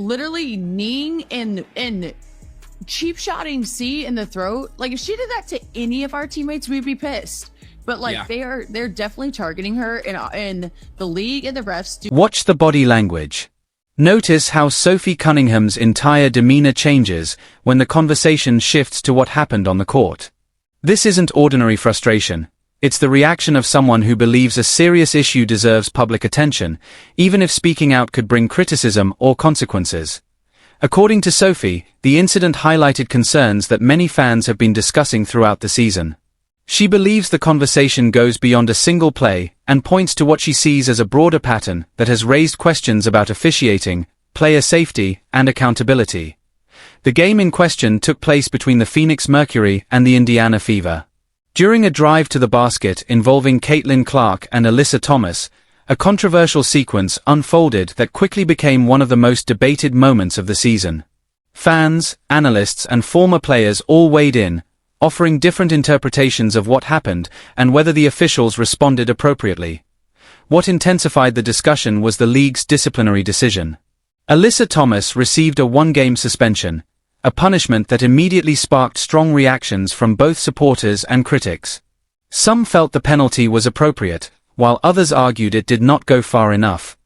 literally kneeing and cheap shotting C in the throat. Like, if she did that to any of our teammates, we'd be pissed. But like, yeah, they're definitely targeting her, and the league and the refs do. Watch the body language. Notice how Sophie Cunningham's entire demeanor changes when the conversation shifts to what happened on the court. This isn't ordinary frustration. It's the reaction of someone who believes a serious issue deserves public attention, even if speaking out could bring criticism or consequences. According to Sophie, the incident highlighted concerns that many fans have been discussing throughout the season. She believes the conversation goes beyond a single play and points to what she sees as a broader pattern that has raised questions about officiating, player safety, and accountability. The game in question took place between the Phoenix Mercury and the Indiana Fever. During a drive to the basket involving Caitlin Clark and Alyssa Thomas, a controversial sequence unfolded that quickly became one of the most debated moments of the season. Fans, analysts, and former players all weighed in, offering different interpretations of what happened and whether the officials responded appropriately. What intensified the discussion was the league's disciplinary decision. Alyssa Thomas received a one-game suspension, a punishment that immediately sparked strong reactions from both supporters and critics. Some felt the penalty was appropriate, while others argued it did not go far enough.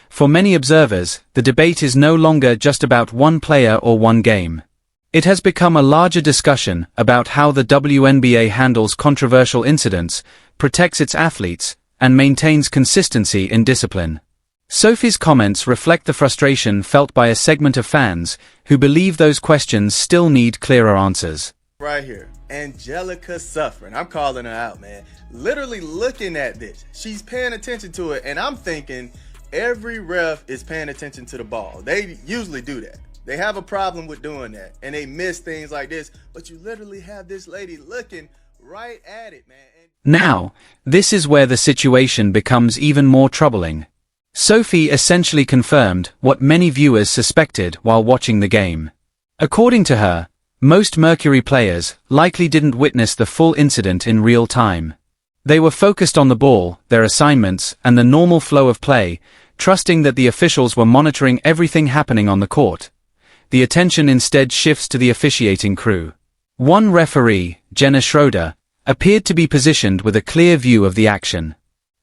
For many observers, the debate is no longer just about one player or one game. It has become a larger discussion about how the WNBA handles controversial incidents, protects its athletes, and maintains consistency in discipline. Sophie's comments reflect the frustration felt by a segment of fans who believe those questions still need clearer answers. Right here, Angelica suffering. I'm calling her out, man. Literally looking at this. She's paying attention to it, and I'm thinking every ref is paying attention to the ball. They usually do that. They have a problem with doing that, and they miss things like this, but you literally have this lady looking right at it, man. Now, this is where the situation becomes even more troubling. Sophie essentially confirmed what many viewers suspected while watching the game. According to her, most Mercury players likely didn't witness the full incident in real time. They were focused on the ball, their assignments, and the normal flow of play, trusting that the officials were monitoring everything happening on the court. The attention instead shifts to the officiating crew. One referee, Jenna Schroeder, appeared to be positioned with a clear view of the action.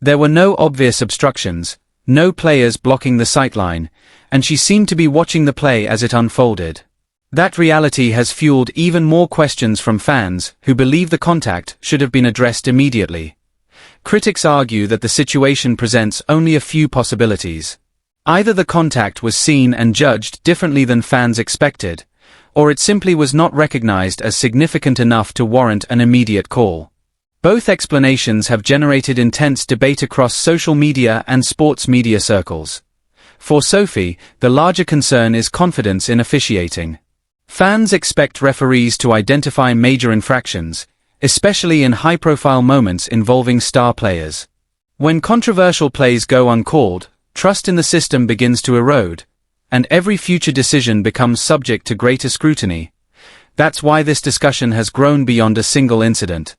There were no obvious obstructions, no players blocking the sightline, and she seemed to be watching the play as it unfolded. That reality has fueled even more questions from fans who believe the contact should have been addressed immediately. Critics argue that the situation presents only a few possibilities. Either the contact was seen and judged differently than fans expected, or it simply was not recognized as significant enough to warrant an immediate call. Both explanations have generated intense debate across social media and sports media circles. For Sophie, the larger concern is confidence in officiating. Fans expect referees to identify major infractions, especially in high-profile moments involving star players. When controversial plays go uncalled, trust in the system begins to erode, and every future decision becomes subject to greater scrutiny. That's why this discussion has grown beyond a single incident.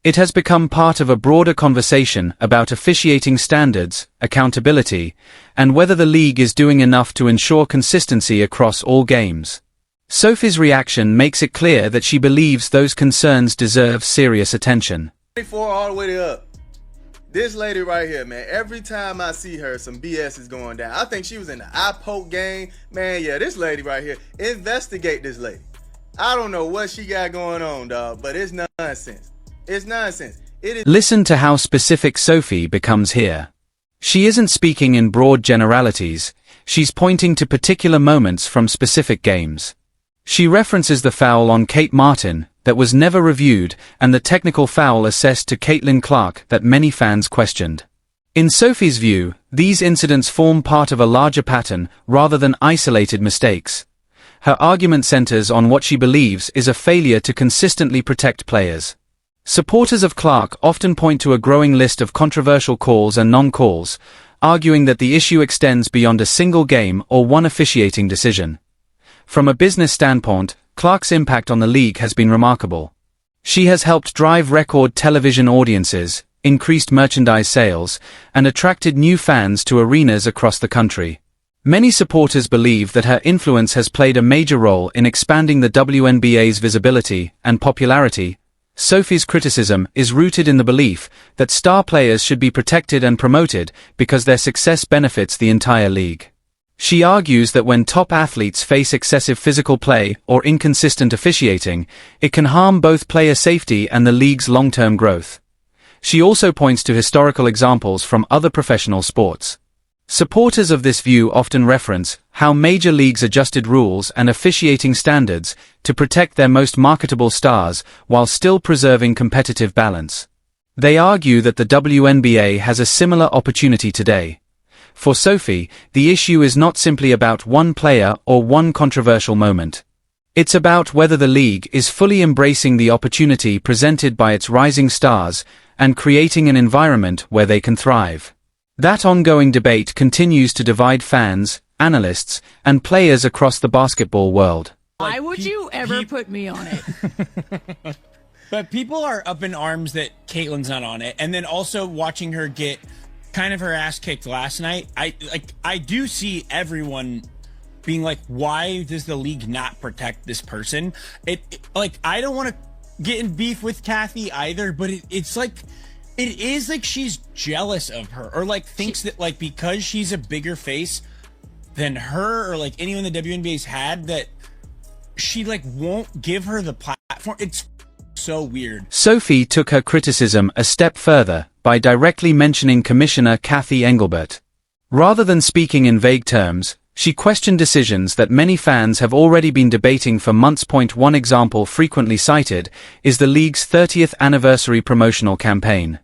It has become part of a broader conversation about officiating standards, accountability, and whether the league is doing enough to ensure consistency across all games. Sophie's reaction makes it clear that she believes those concerns deserve serious attention. 24 all the way up. This lady right here, man, every time I see her, some BS is going down. I think she was in the eye poke game. Man, yeah, this lady right here, investigate this lady. I don't know what she got going on, dog, but it's nonsense. It's nonsense. Listen to how specific Sophie becomes here. She isn't speaking in broad generalities, she's pointing to particular moments from specific games. She references the foul on Kate Martin that was never reviewed and the technical foul assessed to Caitlin Clark that many fans questioned. In Sophie's view, these incidents form part of a larger pattern rather than isolated mistakes. Her argument centers on what she believes is a failure to consistently protect players. Supporters of Clark often point to a growing list of controversial calls and non-calls, arguing that the issue extends beyond a single game or one officiating decision. From a business standpoint, Clark's impact on the league has been remarkable. She has helped drive record television audiences, increased merchandise sales, and attracted new fans to arenas across the country. Many supporters believe that her influence has played a major role in expanding the WNBA's visibility and popularity. Sophie's criticism is rooted in the belief that star players should be protected and promoted because their success benefits the entire league. She argues that when top athletes face excessive physical play or inconsistent officiating, it can harm both player safety and the league's long-term growth. She also points to historical examples from other professional sports. Supporters of this view often reference how major leagues adjusted rules and officiating standards to protect their most marketable stars while still preserving competitive balance. They argue that the WNBA has a similar opportunity today. For Sophie, the issue is not simply about one player or one controversial moment. It's about whether the league is fully embracing the opportunity presented by its rising stars and creating an environment where they can thrive. That ongoing debate continues to divide fans, analysts, and players across the basketball world. Why would you ever put me on it? But people are up in arms that Caitlin's not on it, and then also watching her get kind of her ass kicked last night. I do see everyone being like, why does the league not protect this person? I don't want to get in beef with Kathy either, but it's like, it is like she's jealous of her, or like thinks that like because she's a bigger face than her or like anyone the WNBA's had, that she like won't give her the platform. It's so weird. Sophie took her criticism a step further by directly mentioning Commissioner Kathy Engelbert. Rather than speaking in vague terms, she questioned decisions that many fans have already been debating for months. One example frequently cited is the league's 30th anniversary promotional campaign.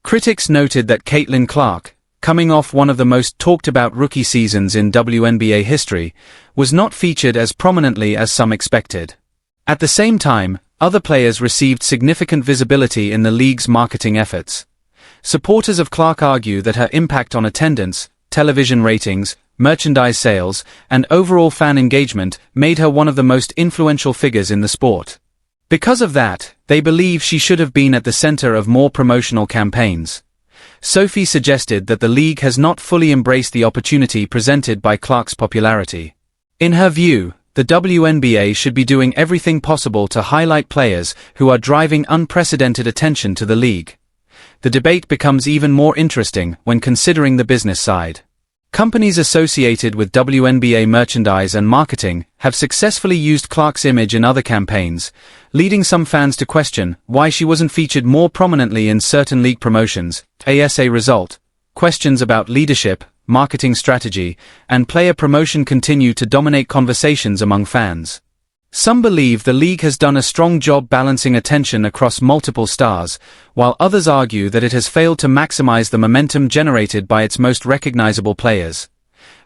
Critics noted that Caitlin Clark, coming off one of the most talked about rookie seasons in WNBA history, was not featured as prominently as some expected. At the same time, other players received significant visibility in the league's marketing efforts. Supporters of Clark argue that her impact on attendance, television ratings, merchandise sales, and overall fan engagement made her one of the most influential figures in the sport. Because of that, they believe she should have been at the center of more promotional campaigns. Sophie suggested that the league has not fully embraced the opportunity presented by Clark's popularity. In her view, the WNBA should be doing everything possible to highlight players who are driving unprecedented attention to the league. The debate becomes even more interesting when considering the business side. Companies associated with WNBA merchandise and marketing have successfully used Clark's image in other campaigns, leading some fans to question why she wasn't featured more prominently in certain league promotions. As a result, questions about leadership, marketing strategy, and player promotion continue to dominate conversations among fans. Some believe the league has done a strong job balancing attention across multiple stars, while others argue that it has failed to maximize the momentum generated by its most recognizable players.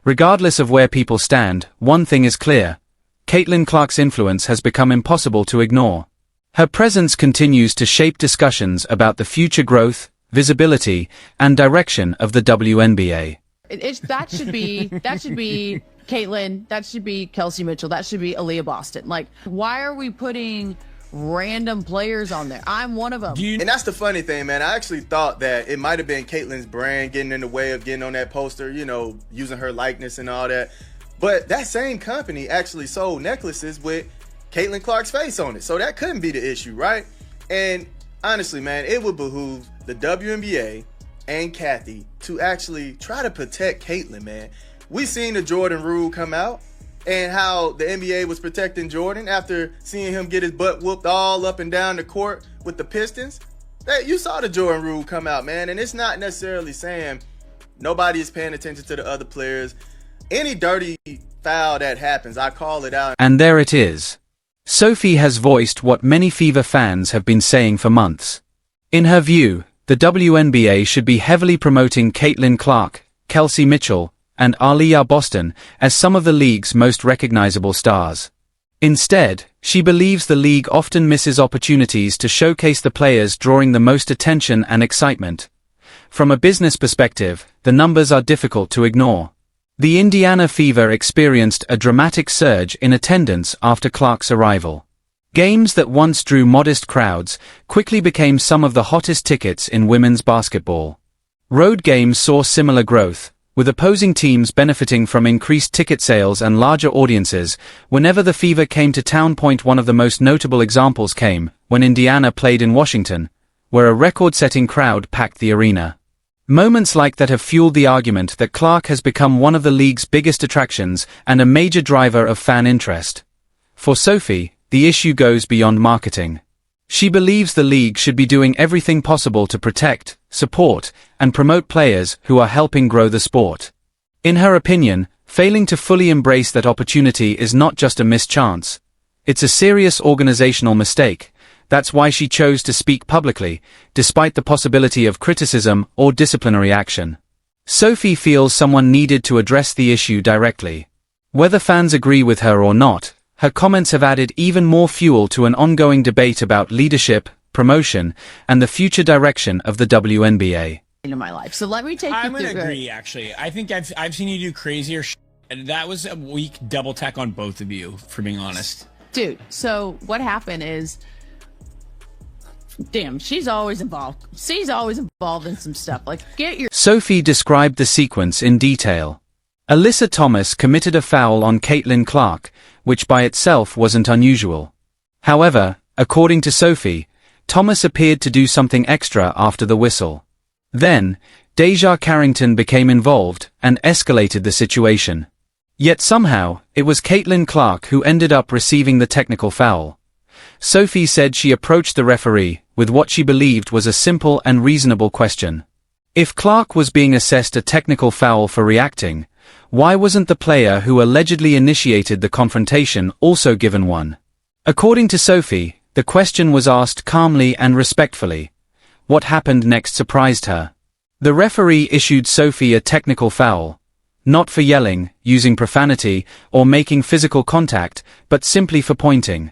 Regardless of where people stand, one thing is clear: Caitlin Clark's influence has become impossible to ignore. Her presence continues to shape discussions about the future growth, visibility, and direction of the WNBA. That should be Caitlin, that should be Kelsey Mitchell, that should be Aaliyah Boston. Like, why are we putting random players on there? I'm one of them. And that's the funny thing, man. I actually thought that it might have been Caitlin's brand getting in the way of getting on that poster, you know, using her likeness and all that. But that same company actually sold necklaces with Caitlin Clark's face on it. So that couldn't be the issue, right? And honestly, man, it would behoove the WNBA and Kathy to actually try to protect Caitlin, man. We seen the Jordan rule come out and how the NBA was protecting Jordan after seeing him get his butt whooped all up and down the court with the Pistons. You saw the Jordan rule come out, man, and it's not necessarily saying nobody is paying attention to the other players. Any dirty foul that happens, I call it out. And there it is. Sophie has voiced what many Fever fans have been saying for months. In her view, the WNBA should be heavily promoting Caitlin Clark, Kelsey Mitchell, and Aaliyah Boston as some of the league's most recognizable stars. Instead, she believes the league often misses opportunities to showcase the players drawing the most attention and excitement. From a business perspective, the numbers are difficult to ignore. The Indiana Fever experienced a dramatic surge in attendance after Clark's arrival. Games that once drew modest crowds quickly became some of the hottest tickets in women's basketball. Road games saw similar growth, with opposing teams benefiting from increased ticket sales and larger audiences whenever the Fever came to town. One of the most notable examples came when Indiana played in Washington, where a record-setting crowd packed the arena. Moments like that have fueled the argument that Clark has become one of the league's biggest attractions and a major driver of fan interest. For Sophie, the issue goes beyond marketing. She believes the league should be doing everything possible to protect, support, and promote players who are helping grow the sport. In her opinion, failing to fully embrace that opportunity is not just a missed chance. It's a serious organizational mistake. That's why she chose to speak publicly, despite the possibility of criticism or disciplinary action. Sophie feels someone needed to address the issue directly. Whether fans agree with her or not, her comments have added even more fuel to an ongoing debate about leadership, promotion, and the future direction of the WNBA. In my life. So let me take you through. I'm going to agree, actually. I think I've seen you do crazier and that was a weak double tech on both of you, for being honest. Dude, so what happened is, damn, she's always involved. She's always involved in some stuff. Like, get your... Sophie described the sequence in detail. Alyssa Thomas committed a foul on Caitlin Clark, which by itself wasn't unusual. However, according to Sophie, Thomas appeared to do something extra after the whistle. Then, Deja Carrington became involved and escalated the situation. Yet somehow, it was Caitlin Clark who ended up receiving the technical foul. Sophie said she approached the referee with what she believed was a simple and reasonable question. If Clark was being assessed a technical foul for reacting, why wasn't the player who allegedly initiated the confrontation also given one? According to Sophie, the question was asked calmly and respectfully. What happened next surprised her. The referee issued Sophie a technical foul. Not for yelling, using profanity, or making physical contact, but simply for pointing.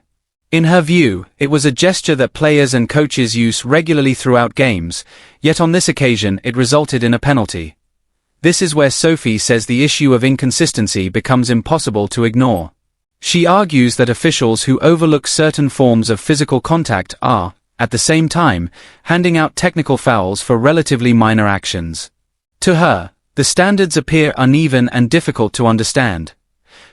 In her view, it was a gesture that players and coaches use regularly throughout games, yet on this occasion it resulted in a penalty. This is where Sophie says the issue of inconsistency becomes impossible to ignore. She argues that officials who overlook certain forms of physical contact are, at the same time, handing out technical fouls for relatively minor actions. To her, the standards appear uneven and difficult to understand.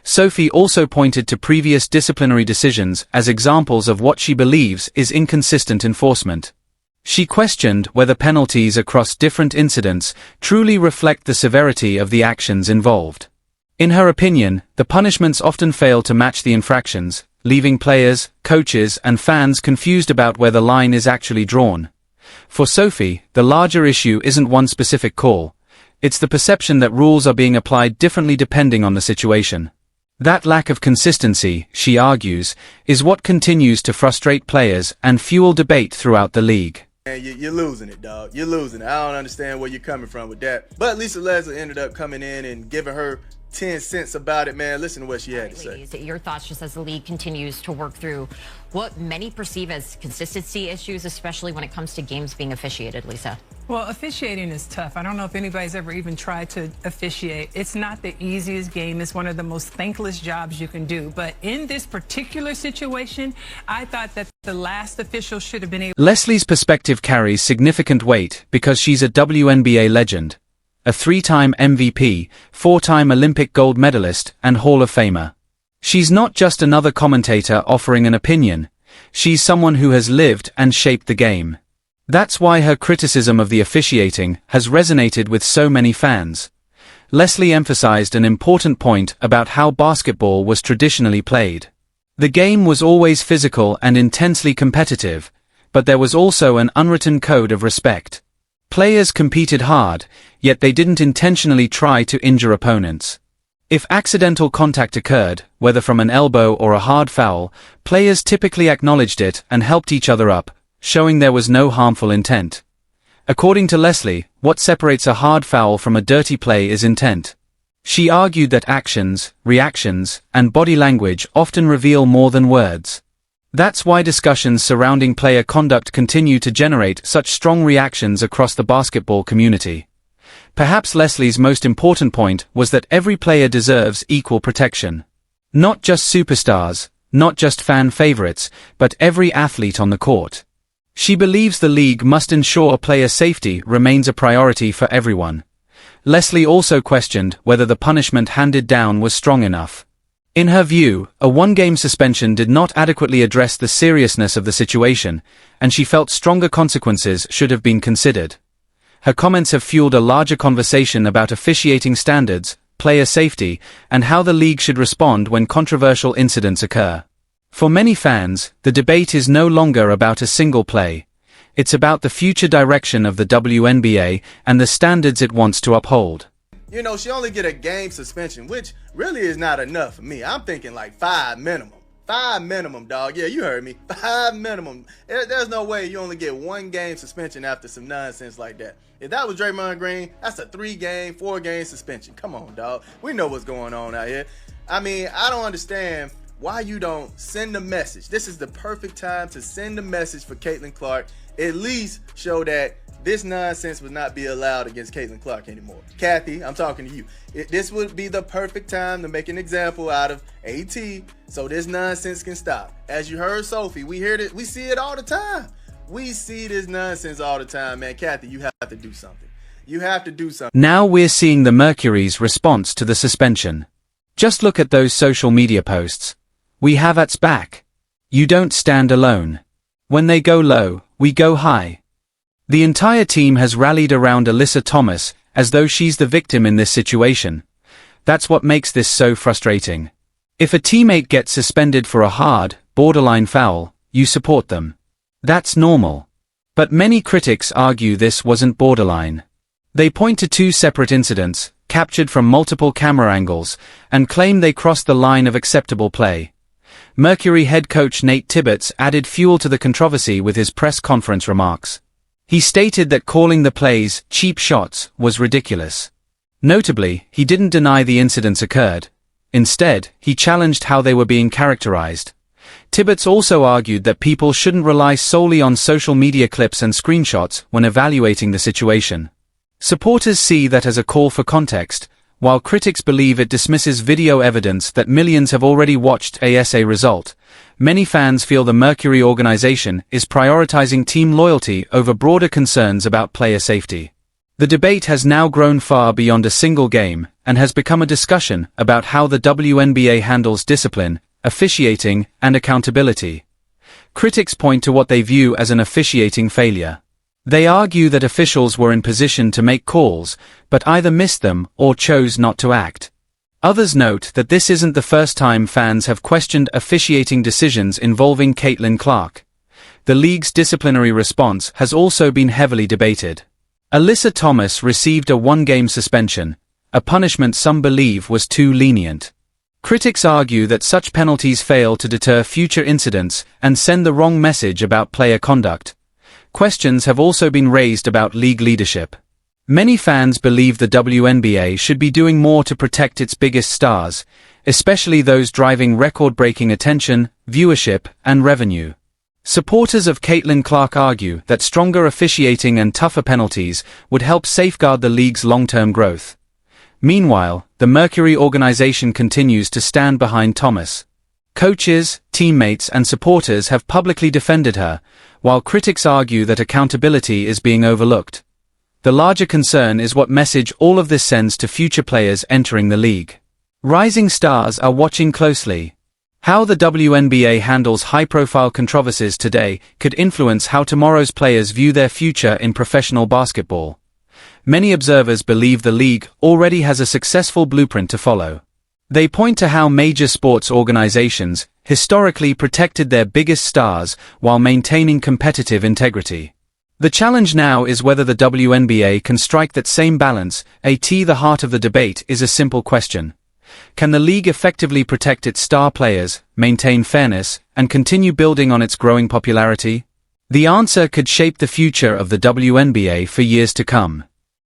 Sophie also pointed to previous disciplinary decisions as examples of what she believes is inconsistent enforcement. She questioned whether penalties across different incidents truly reflect the severity of the actions involved. In her opinion, the punishments often fail to match the infractions, leaving players, coaches, and fans confused about where the line is actually drawn. For Sophie, the larger issue isn't one specific call. It's the perception that rules are being applied differently depending on the situation. That lack of consistency, she argues, is what continues to frustrate players and fuel debate throughout the league. Man, you're losing it, dog. You're losing it. I don't understand where you're coming from with that. But Lisa Leslie ended up coming in and giving her 10 cents about it, man. Listen to what she had to say. Ladies, your thoughts just as the league continues to work through what many perceive as consistency issues, especially when it comes to games being officiated, Lisa. Well, officiating is tough. I don't know if anybody's ever even tried to officiate. It's not the easiest game. It's one of the most thankless jobs you can do. But in this particular situation, I thought that the last official should have been able... Leslie's perspective carries significant weight because she's a WNBA legend, a 3-time MVP, 4-time Olympic gold medalist, and Hall of Famer. She's not just another commentator offering an opinion. She's someone who has lived and shaped the game. That's why her criticism of the officiating has resonated with so many fans. Leslie emphasized an important point about how basketball was traditionally played. The game was always physical and intensely competitive, but there was also an unwritten code of respect. Players competed hard, yet they didn't intentionally try to injure opponents. If accidental contact occurred, whether from an elbow or a hard foul, players typically acknowledged it and helped each other up, showing there was no harmful intent. According to Leslie, what separates a hard foul from a dirty play is intent. She argued that actions, reactions, and body language often reveal more than words. That's why discussions surrounding player conduct continue to generate such strong reactions across the basketball community. Perhaps Leslie's most important point was that every player deserves equal protection. Not just superstars, not just fan favorites, but every athlete on the court. She believes the league must ensure player safety remains a priority for everyone. Leslie also questioned whether the punishment handed down was strong enough. In her view, a one-game suspension did not adequately address the seriousness of the situation, and she felt stronger consequences should have been considered. Her comments have fueled a larger conversation about officiating standards, player safety, and how the league should respond when controversial incidents occur. For many fans, the debate is no longer about a single play. It's about the future direction of the WNBA and the standards it wants to uphold. You know, she only get a game suspension, which really is not enough for me. I'm thinking like 5 minimum. 5 minimum, dog. Yeah, you heard me. 5 minimum. There's no way you only get 1 game suspension after some nonsense like that. If that was Draymond Green, that's a 3-game, 4-game suspension. Come on, dog. We know what's going on out here. I mean, I don't understand why you don't send a message. This is the perfect time to send a message for Caitlin Clark. At least show that this nonsense would not be allowed against Caitlin Clark anymore. Kathy, I'm talking to you. This would be the perfect time to make an example out of AT so this nonsense can stop. As you heard Sophie, we hear it, we see it all the time. We see this nonsense all the time, man. Kathy, you have to do something. You have to do something. Now we're seeing the Mercury's response to the suspension. Just look at those social media posts. We have its back. You don't stand alone. When they go low, we go high. The entire team has rallied around Alyssa Thomas, as though she's the victim in this situation. That's what makes this so frustrating. If a teammate gets suspended for a hard, borderline foul, you support them. That's normal. But many critics argue this wasn't borderline. They point to 2 separate incidents, captured from multiple camera angles, and claim they crossed the line of acceptable play. Mercury head coach Nate Tibbetts added fuel to the controversy with his press conference remarks. He stated that calling the plays cheap shots was ridiculous. Notably, he didn't deny the incidents occurred. Instead, he challenged how they were being characterized. Tibbetts also argued that people shouldn't rely solely on social media clips and screenshots when evaluating the situation. Supporters see that as a call for context, while critics believe it dismisses video evidence that millions have already watched. As a result, many fans feel the Mercury organization is prioritizing team loyalty over broader concerns about player safety. The debate has now grown far beyond a single game and has become a discussion about how the WNBA handles discipline, officiating, and accountability. Critics point to what they view as an officiating failure. They argue that officials were in position to make calls, but either missed them or chose not to act. Others note that this isn't the first time fans have questioned officiating decisions involving Caitlin Clark. The league's disciplinary response has also been heavily debated. Alyssa Thomas received a 1-game suspension, a punishment some believe was too lenient. Critics argue that such penalties fail to deter future incidents and send the wrong message about player conduct. Questions have also been raised about league leadership. Many fans believe the WNBA should be doing more to protect its biggest stars, especially those driving record-breaking attention, viewership, and revenue. Supporters of Caitlin Clark argue that stronger officiating and tougher penalties would help safeguard the league's long-term growth. Meanwhile, the Mercury organization continues to stand behind Thomas. Coaches, teammates, and supporters have publicly defended her, while critics argue that accountability is being overlooked. The larger concern is what message all of this sends to future players entering the league. Rising stars are watching closely. How the WNBA handles high-profile controversies today could influence how tomorrow's players view their future in professional basketball. Many observers believe the league already has a successful blueprint to follow. They point to how major sports organizations historically protected their biggest stars while maintaining competitive integrity. The challenge now is whether the WNBA can strike that same balance. The heart of the debate is a simple question. Can the league effectively protect its star players, maintain fairness, and continue building on its growing popularity? The answer could shape the future of the WNBA for years to come.